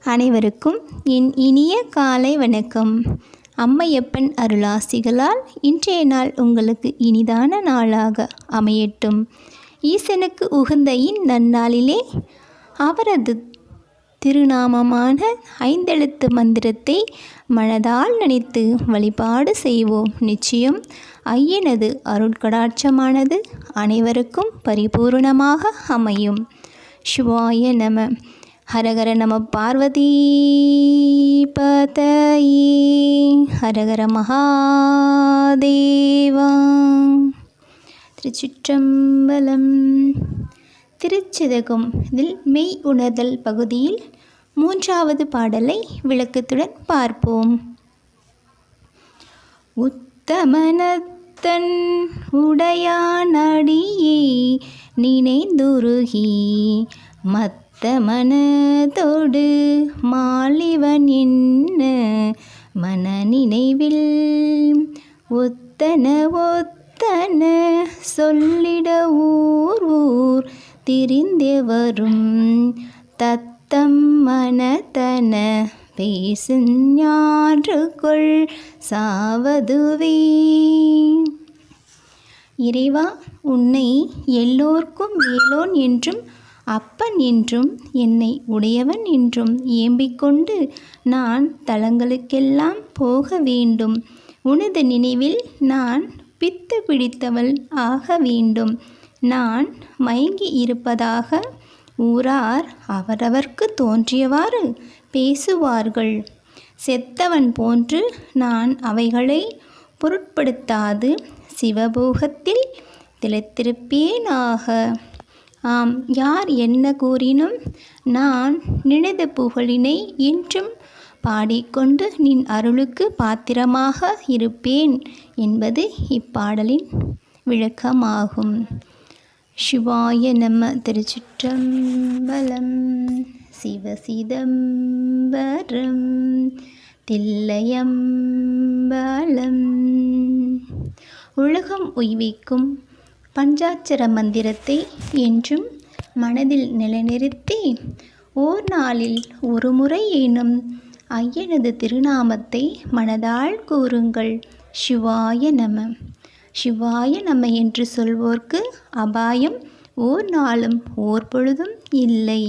அனைவருக்கும் என் இனிய காலை வணக்கம். அம்மையப்பன் அருளாசிகளால் இன்றைய நாள் உங்களுக்கு இனிதான நாளாக அமையட்டும். ஈசனுக்கு உகந்த இந்நன்னாளிலே அவரது திருநாமமான 5 எழுத்து மந்திரத்தை மனதால் நினைத்து வழிபாடு செய்வோம். நிச்சயம் ஐயனது அருட்கடாட்சமானது அனைவருக்கும் பரிபூர்ணமாக அமையும். சிவாய நம. ஹரஹர நம பார்வதி பதயே. ஹரஹர மகாதேவா. திருச்சிற்றம்பலம். திருச்சதகம் இதில் மெய் உணர்தல் பகுதியில் 3வது பாடலை விளக்கத்துடன் பார்ப்போம். உத்தமனத்தன் உடையானடியே நினைந்துருகி மனத்தோடு மாலிவன் என்ன மன நினைவில் ஒத்தன சொல்லிட ஊர் திரிந்தவரும் தத்தம் மனத்தன பேசுஞாற்றுக்குள் சாவதுவே. இறைவா, உன்னை எல்லோர்க்கும் மேலோன் என்றும் அப்பன் என்றும் என்னை உடையவன் என்றும் ஏம்பிக்கொண்டு நான் தலங்களுக்கெல்லாம் போக வேண்டும். உனது நினைவில் நான் பித்து பிடித்தவள் ஆக வேண்டும். நான் மயங்கி இருப்பதாக ஊரார் அவரவர்க்கு தோன்றியவாறு பேசுவார்கள். செத்தவன் போன்று நான் அவைகளை பொருட்படுத்தாது சிவபோகத்தில் திளைத்திருப்பேனாக. ஆம், யார் என்ன கூறினும் நான் நினது புகழினை என்றும் பாடிக்கொண்டு நின் அருளுக்கு பாத்திரமாக இருப்பேன் என்பது இப்பாடலின் விளக்கமாகும். சிவாய நம. திருச்சிற்றம்பலம். சிவசிதம்பரம் தில்லையம்பலம். உலகம் உய்விக்கும் பஞ்சாட்சர மந்திரத்தை என்றும் மனதில் நிலைநிறுத்தி ஓர் நாளில் ஒரு முறையேனும் ஐயனது திருநாமத்தை மனதால் கூறுங்கள். சிவாய நம. சிவாய நம என்று சொல்வோர்க்கு அபாயம் ஓர் நாளும் ஓர் பொழுதும் இல்லை.